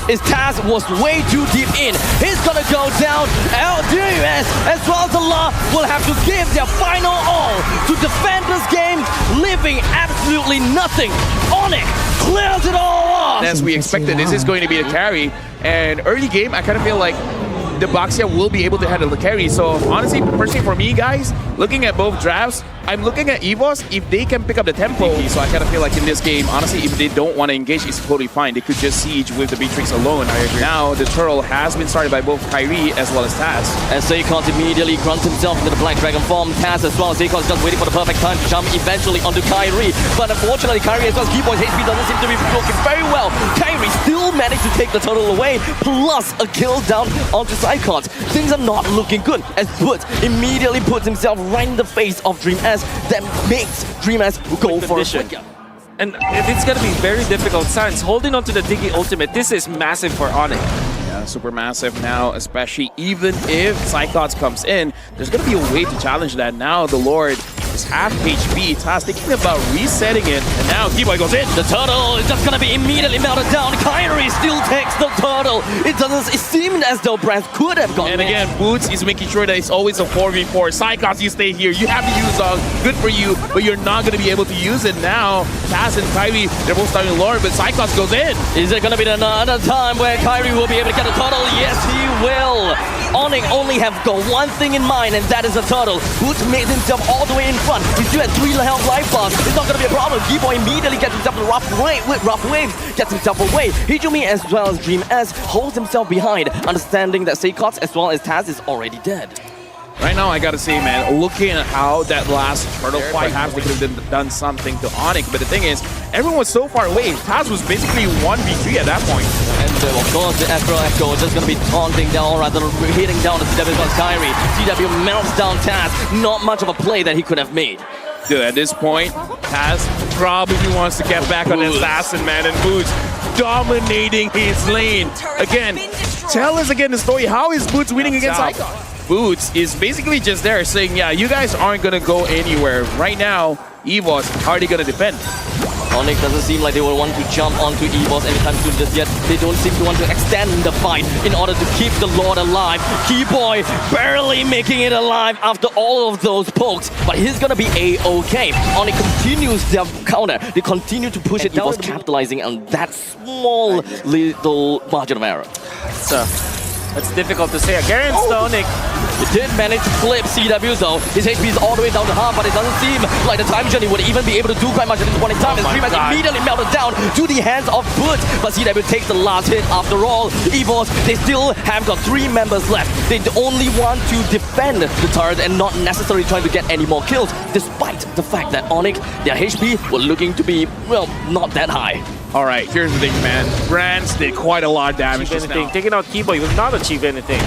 is Taz was way too deep in. He's gonna go down. LDS as well as the Law will have to give their final all to defend this game, leaving absolutely nothing. ONIC clears it all off. As we expected, this is going to be the carry. And early game, I kind of feel like the Baxia will be able to handle the carry. So honestly, personally for me, guys, looking at both drafts, I'm looking at Evos if they can pick up the tempo. So I kind of feel like in this game, honestly, if they don't want to engage, it's totally fine. They could just siege with the Beatrix alone. I agree. Now the turtle has been started by both Kyrie as well as Taz. And Zaycons immediately grunts himself into the Black Dragon form. Taz as well. Zaycons just waiting for the perfect time to jump eventually onto Kyrie. But unfortunately, Kyrie as well as Keyboy's HP doesn't seem to be looking very well. Kyrie still managed to take the turtle away, plus a kill down onto Zaycons. Things are not looking good as Woods immediately puts himself right in the face of Dream S. That makes Dream S go for a swing. And it's going to be very difficult. Sans holding on to the Diggy ultimate. This is massive for ONIC. Yeah, super massive now, especially even if Psychots comes in, there's going to be a way to challenge that. Now the Lord is half HP. Taz thinking about resetting it, and now Keyboy goes in. The turtle is just going to be immediately melted down. Kyrie still takes the turtle. It seemed as though Brand could have gone. And again, Boots is making sure that it's always a 4v4. Psychots, you stay here. You have to use Zong. Good for you, but you're not going to be able to use it now. Taz and Kyrie, they're both starting to Lord, but Psychots goes in. Is it going to be another time where Kyrie will be able to get a turtle? Yes, he will. ONIC only have got one thing in mind, and that is a turtle. Boots made himself all the way in front. He still had 3 health life bars. It's not going to be a problem. Keyboy immediately gets himself a rough waves, gets himself away. Hijumi as well as Dream S holds himself behind, understanding that Zaycons as well as Taz is already dead. Right now, I gotta say, man, looking at how that last turtle fight, perhaps they could have done something to ONIC, but the thing is, everyone was so far away. Taz was basically 1v3 at that point. And of course, the Astro Echo is just gonna be taunting down, or rather hitting down the CW plus Kyrie. CW melts down Taz. Not much of a play that he could have made. Dude, at this point, Taz probably wants to get back on Assassin, man, and Boots dominating his lane. Again, tell us again the story. How is Boots winning against Icon? Boots is basically just there saying, yeah, you guys aren't going to go anywhere. Right now, Evos, how are they going to defend? ONIC doesn't seem like they will want to jump onto Evos anytime soon just yet. They don't seem to want to extend the fight in order to keep the Lord alive. Keyboy barely making it alive after all of those pokes, but he's gonna be A-OK. ONIC continues their counter. They continue to push it down. Evos capitalizing on that small little margin of error. It's difficult to say. Against ONIC. It did manage to flip CW though. His HP is all the way down to half, but it doesn't seem like the time journey would even be able to do quite much at this point in time. As Dream has immediately melted down to the hands of Boots, but CW takes the last hit after all. Evos, they still have got 3 members left. They only want to defend the turret and not necessarily trying to get any more kills, despite the fact that ONIC, their HP were looking to be, well, not that high. All right, here's the thing, man. Brands did quite a lot of damage just now. Taking out Keyboy will not achieve anything.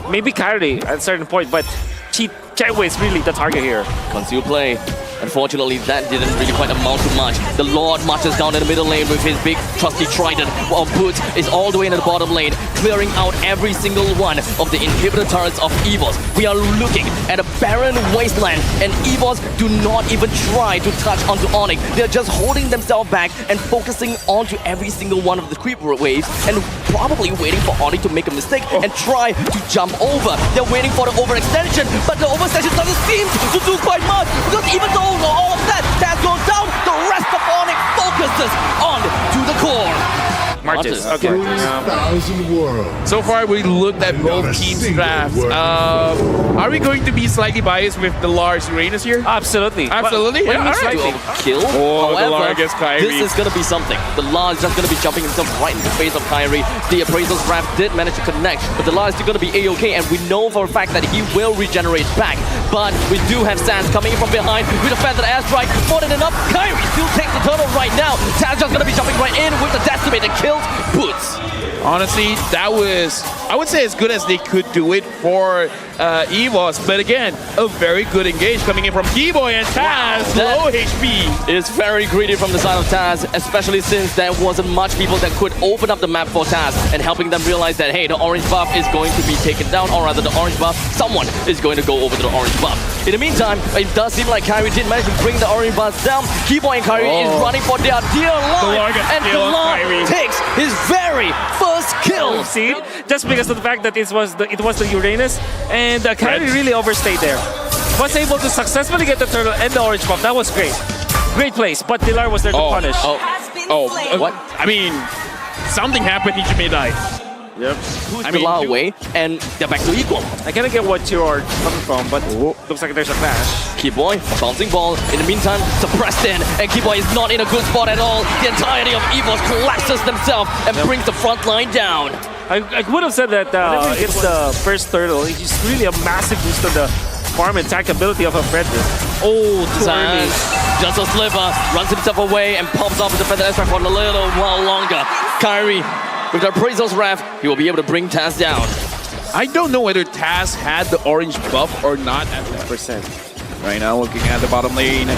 Maybe Kyrie at a certain point, but Chaiwei is really the target here. Conceal play. Unfortunately, that didn't really quite amount to much. The Lord marches down in the middle lane with his big trusty trident, while Boots is all the way in the bottom lane, clearing out every single one of the inhibitor turrets of Evos. We are looking at a barren wasteland, and Evos do not even try to touch onto ONIC. They're just holding themselves back and focusing onto every single one of the creep waves, and probably waiting for ONIC to make a mistake and try to jump over. They're waiting for the overextension, but the overextension doesn't seem to do quite much, because even though all of that goes down, the rest of ONIC focuses on to the core. Marches. Okay. So far, we looked at both teams' drafts. Are we going to be slightly biased with the Lars Uranus here? Absolutely. Absolutely. When Yeah, we right. kill, the Lars against Kyrie. this is going to be something. The Lars is just going to be jumping himself right in the face of Kyrie. The Appraisal's draft did manage to connect, but the Lars is still going to be A-OK, and we know for a fact that he will regenerate back. But we do have Sans coming in from behind with a feathered airstrike. More than enough. Kyrie still takes the turtle right now. Sans just going to be jumping right in with the decimate that kills Boots. Honestly, that was, I would say, as good as they could do it for Evos. But again, a very good engage coming in from Keyboy and Taz. Low HP. It's very greedy from the side of Taz, especially since there wasn't much people that could open up the map for Taz and helping them realize that, hey, the orange buff is going to be taken down, or rather the orange buff, someone is going to go over to the orange buff. In the meantime, it does seem like Kyrie did manage to bring the orange buff down. Keyboy and Kyrie is running for their dear life, and DeLon takes his very first kill what we've seen, just because of the fact that it was the Uranus, and Kyrie really overstayed there. Was able to successfully get the turtle and the orange buff. That was great. Great place, but Dilar was there to punish. What? I mean, something happened. Hijime died. Yep. Push Dilar away, and they're back to equal. I kind of get what you are coming from, but looks like there's a clash. Keyboy, bouncing ball. In the meantime, suppressed in, and Keyboy is not in a good spot at all. The entirety of Evos collapses themselves and brings the front line down. I would have said that it's the first turtle. He's really a massive boost on the farm attack ability of a Frederick. Oh, too early. Just a sliver, runs himself away and pops off with the feather extract for a little while longer. Kyrie, with the appraisal's wrath, he will be able to bring Taz down. I don't know whether Taz had the orange buff or not at that percent. Right now, looking at the bottom lane,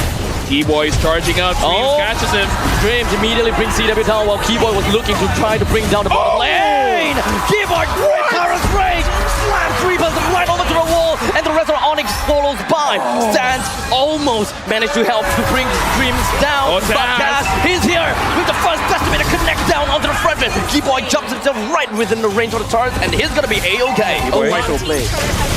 Keyboy is charging up. Dreams catches him. Dreams immediately brings CW down while Keyboy was looking to try to bring down the bottom lane. Keyboy, great Paris break! Slams Reapers right over to the wall, and the rest of ONIC follows by. Sans almost managed to help to bring Dreams down, but Taz is here with the first testament to connect down onto the front. Keyboy jumps himself right within the range of the turret, and he's gonna be A-okay. Play.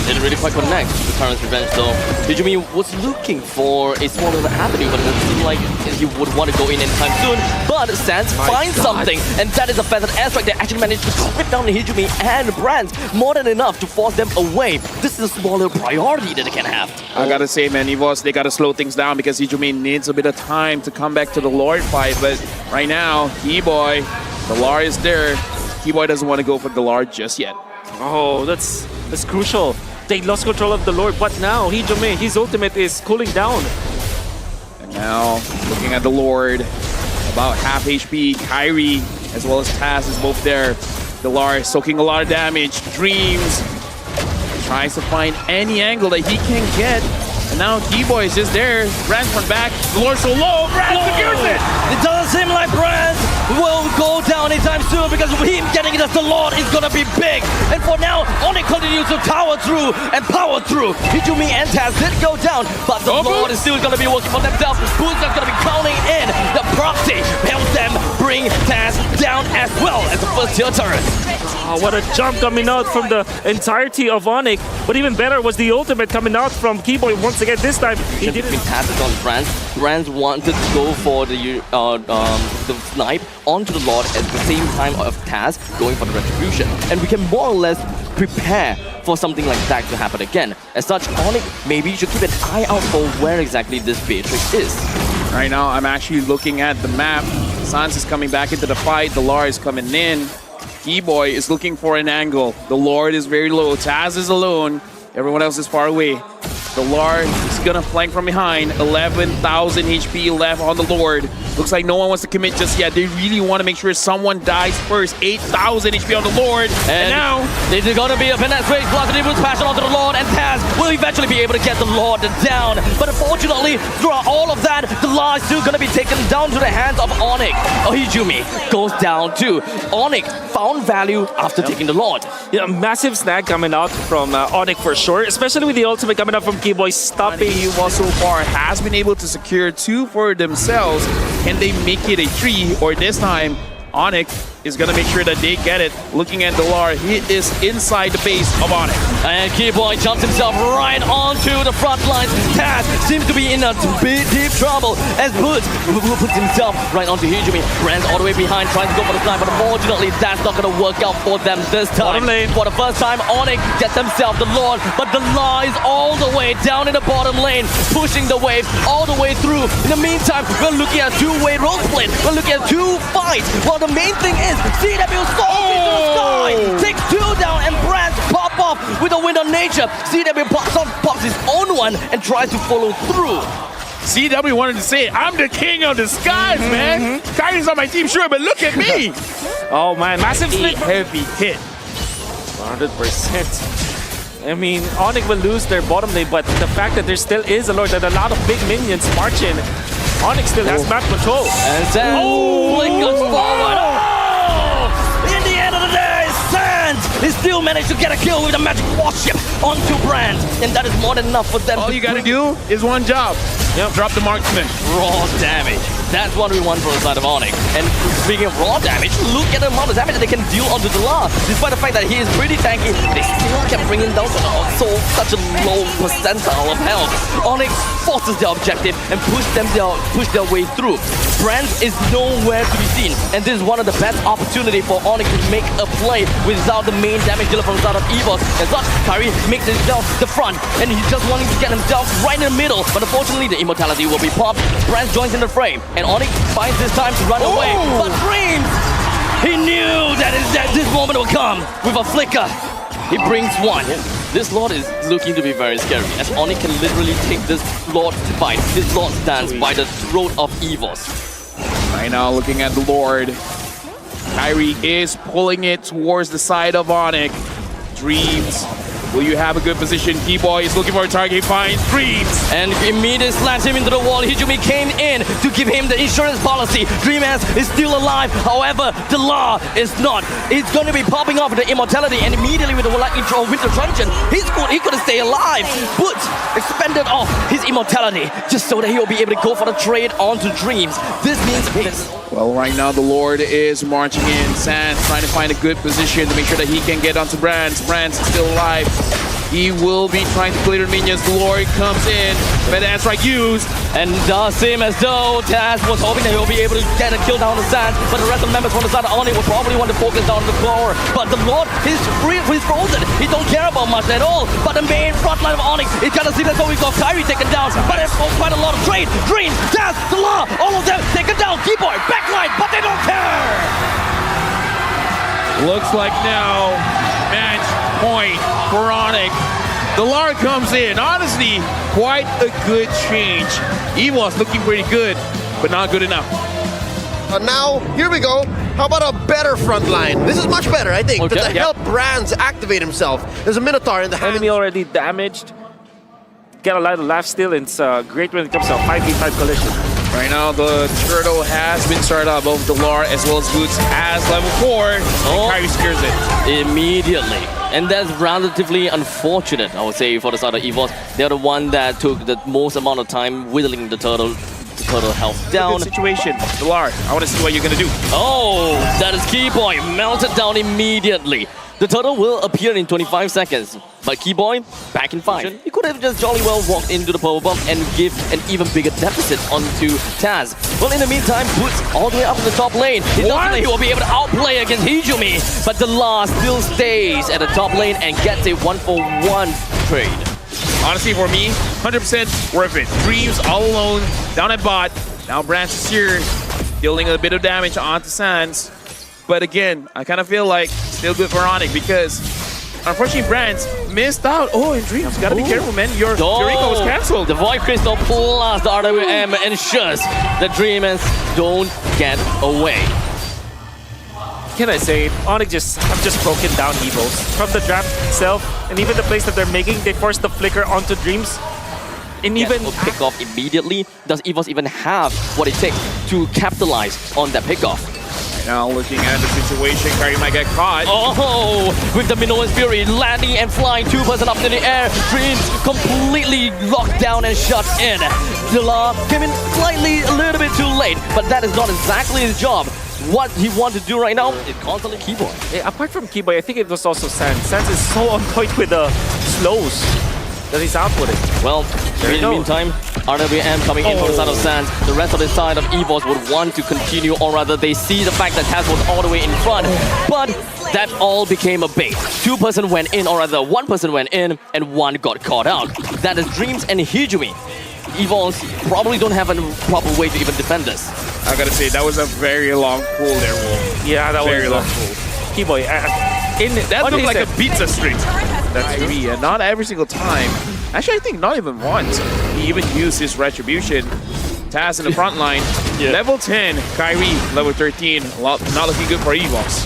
Didn't really quite connect to Tyrant's Revenge though. Hijime was looking for a smaller avenue, but it doesn't seem like he would want to go in anytime soon. But Sans finds something, and that is a feathered airstrike that actually managed to strip down Hijime and Brands more than enough to force them away. This is a smaller priority that they can have. I gotta say, man, Evos, they gotta slow things down because Hijime needs a bit of time to come back to the Lord fight. But right now, Keyboy, the Lord is there. Keyboy doesn't want to go for the Lord just yet. Oh, that's crucial. They lost control of the Lord, but now Hijime, his ultimate is cooling down. And now, looking at the Lord, about half HP, Kyrie as well as Taz is both there. The Lord soaking a lot of damage. Dreams tries to find any angle that he can get. And now Keyboy is just there. Brands from back. The Lord's so low. Brands secures it. It doesn't seem like Brands will go down anytime soon because him getting it as the Lord is gonna be big. And for now, ONIC continues to tower through and power through. Hijime and Taz did go down, but the Lord is still gonna be working for themselves. Boots are gonna be counting in. The proxy helps them bring Taz down as well as the first tier turret. Oh, what a jump coming out from the entirety of ONIC. But even better was the ultimate coming out from Keyboy once again. This time, he didn't. Taz is on Brands. Brands wanted to go for the snipe onto the Lord at the same time of Taz going for the retribution. And we can more or less prepare for something like that to happen again. As such, ONIC maybe should keep an eye out for where exactly this Beatrix is. Right now, I'm actually looking at the map. Sans is coming back into the fight. The Lord is coming in. Keyboy is looking for an angle. The Lord is very low. Taz is alone. Everyone else is far away. The Lord is gonna flank from behind. 11,000 HP left on the Lord. Looks like no one wants to commit just yet. They really want to make sure someone dies first. 8,000 HP on the Lord. And now, this is gonna be a finesse race. Blast Boots passion onto the Lord, and Taz will eventually be able to get the Lord down. But unfortunately, throughout all of that, the Lord is still gonna be taken down to the hands of ONIC. Hijime goes down too. ONIC found value after taking the Lord. Yeah, massive snag coming out from ONIC for sure, especially with the ultimate coming up from Keyboy stopping. Evos so far has been able to secure 2 for themselves. Can they make it a 3? Or this time, ONIC is going to make sure that they get it. Looking at Delar, he is inside the base of ONIC. And Keyboy jumps himself right onto the front lines. Taz seems to be in a deep trouble as Boots puts himself right onto Hijime. Brands all the way behind, trying to go for the snipe, but unfortunately that's not going to work out for them this time. Bottom lane. For the first time, ONIC gets themselves the Lord, but the Law is all the way down in the bottom lane, pushing the wave all the way through. In the meantime, we're looking at 2-way role split. We're looking at 2 fights. Well, the main thing is CW soars into the sky, takes 2 down, and Brands pop off with a wind of nature. CW pops his own one and tries to follow through. CW wanted to say, I'm the king of the skies, man. Kyrie's on my team, sure, but look at me. Oh man, massive split. Heavy hit. 100%. I mean, ONIC will lose their bottom lane, but the fact that there still is a Lord and a lot of big minions marching, ONIC still has map control. And Sans flickers forward. In the end of the day, Sans he still managed to get a kill with a magic warship onto Brands, and that is more than enough for them. All you gotta do is one job. Yep. Drop the marksman. Raw damage. That's what we want for the side of ONIC. And speaking of raw damage, look at the amount of damage that they can deal onto the Delar. Despite the fact that he is pretty tanky, they still can bring him down to such a low percentile of health. ONIC forces their objective and push their way through. Brand is nowhere to be seen, and this is one of the best opportunities for ONIC to make a play without the main damage dealer from the side of Evos. As such, Kyrie makes himself the front, and he's just wanting to get himself right in the middle, but unfortunately the immortality will be popped. Brand joins in the frame, and ONIC finds this time to run away, but Dreams, he knew that this moment will come with a flicker. He brings one. This Lord is looking to be very scary, as ONIC can literally take this Lord's fight, this Lord's dance by the throat of Evos. Right now, looking at the Lord, Kyrie is pulling it towards the side of ONIC. Dreams, will you have a good position? Keyboy is looking for a target, he finds Dreams. And immediately slams him into the wall. Hijumi came in to give him the insurance policy. Dreamers is still alive, however, the law is not. It's going to be popping off with the immortality, and immediately with the intro Winter Truncheon, he could stay alive, but expended off his immortality just so that he will be able to go for the trade onto Dreams. This means this. Well, right now the Lord is marching in. Sans trying to find a good position to make sure that he can get onto Brands. Brands is still alive. He will be trying to clear minions. The Lord comes in. Badass strike used. And does seem as though Taz was hoping that he'll be able to get a kill down the Sans, but the rest of the members from the side of ONIC will probably want to focus down the floor. But the Lord is frozen. He don't care about much at all. But the main front line of ONIC is gonna see that we've got Kyrie taken down. But there's quite a lot of trade. Dream, Taz, the Law, all of them taken down. Keyboy, backline, but they don't care. Looks like now match point for ONIC. The Lord comes in. Honestly, quite a good change. Evos looking pretty good, but not good enough. Now, here we go. How about a better front line? This is much better, I think. Okay, to help Brands activate himself. There's a Minotaur in the hand. Enemy already damaged. Get a lot of life steal, and it's great when it comes to a 5v5 collision. Right now, the turtle has been started up. Both Delar as well as Boots has level 4. And Kyrie scares it. Immediately. And that's relatively unfortunate, I would say, for the side of Evos. They're the one that took the most amount of time whittling the turtle health down. Good situation. Delar, I want to see what you're going to do. Oh, that is Keyboy. Melted down immediately. The turtle will appear in 25 seconds, but Keyboy back in 5. He could have just jolly well walked into the power bomb and give an even bigger deficit onto Taz. Well, in the meantime, Boots all the way up in the top lane. He doesn't think he will be able to outplay against Hijumi, but the Law still stays at the top lane and gets a 1-for-1 trade. Honestly, for me, 100% worth it. Dreams all alone, down at bot. Now Branch is here, dealing a bit of damage onto Sans. But again, I kind of feel like still good for ONIC because unfortunately Brands missed out. Oh, and Dreams, gotta be careful, man. Your Echo was cancelled. The Void Crystal plus the RWM ensures the Dreamers don't get away. Can I say, ONIC have just broken down Evos. From the draft itself, and even the plays that they're making, they force the flicker onto Dreams. And even pick off immediately. Does Evos even have what it takes to capitalize on that pickoff? Now looking at the situation, Kyrie might get caught. Oh, with the Minoan's Fury landing and flying 2% up in the air. Dreams completely locked down and shut in. Delar came in slightly a little bit too late, but that is not exactly his job. What he wants to do right now is constantly Keyboy. Apart from Keyboy, I think it was also Sans. Sans is so on point with the slows that he's outputting. Well, in the meantime, RWM coming in from the side of Sans. The rest of the side of Evos would want to continue, or rather they see the fact that Taz was all the way in front. But that all became a bait. 2% went in, or rather 1% went in, and 1 got caught out. That is Dreams and Hijumi. Evos probably don't have a proper way to even defend this. I gotta say, that was a very long pull there, Wolf. Yeah, that very was long pull. Keyboy. That looked like a pizza string. That's me, and not every single time. Actually, I think not even once. He even used his retribution. Taz in the front line. Level 10, Kyrie, level 13. Not looking good for Evos.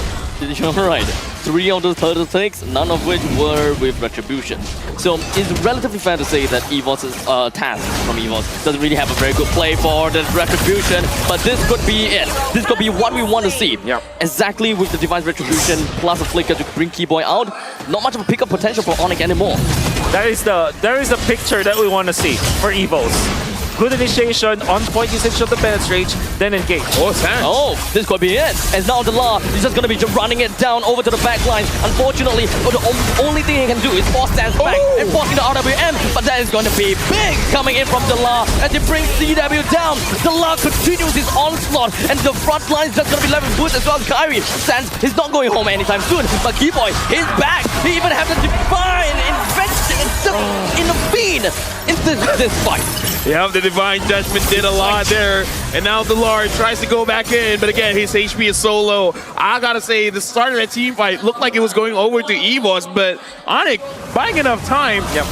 You're right. 3 of those turtle takes, none of which were with retribution. So it's relatively fair to say that Evos' Taz from Evos doesn't really have a very good play for the retribution, but this could be it. This could be what we want to see. Yeah. Exactly with the Divine Retribution plus a flicker to bring Keyboy out. Not much of a pickup potential for ONIC anymore. There is the picture that we want to see for Evos. Good initiation, on point usage of the penetrate, then engage. Oh, Sans. Oh, this could be it. And now the Law is just going to be running it down over to the back line. Unfortunately, the only thing he can do is force Sans back and forcing the RWM. But that is going to be big coming in from the Law as he brings CW down. The Law continues his onslaught and the front line is just going to be left with Boost as well as Kyrie. Sans is not going home anytime soon. But Keyboy, he's back. He even has the Divine in the Fiend into this fight. Yeah, the Divine Judgment did a lot there. And now the Lord tries to go back in. But again, his HP is so low. I gotta say, the start of that team fight looked like it was going over to Evos. But ONIC, buying enough time. Yep.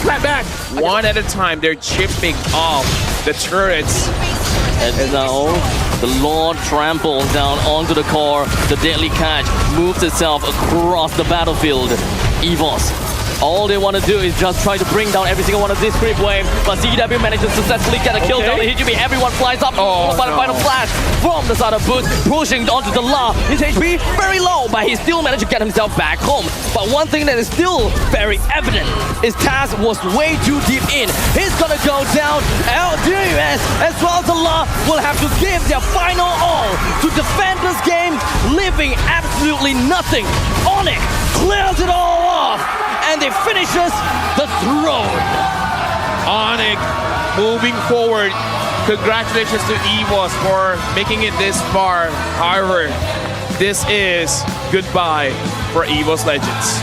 Flat back. One at a time. They're chipping off the turrets. And now the Lord tramples down onto the core. The Deadly Catch moves itself across the battlefield. Evos, all they want to do is just try to bring down every single one of this creep wave. But CW manages to successfully get a kill down the HGB. Everyone flies up by the final flash from the side of Boots, pushing onto the La. His HP very low, but he still managed to get himself back home. But one thing that is still very evident is Taz was way too deep in. He's gonna go down. LDUS as well as the La will have to give their final all to defend this game, leaving absolutely nothing. ONIC clears it all off, and they finishes the throne. ONIC moving forward. Congratulations to Evos for making it this far. However, this is goodbye for Evos Legends.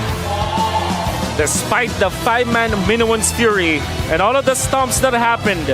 Despite the 5-man Minuan's Fury and all of the stomps that happened,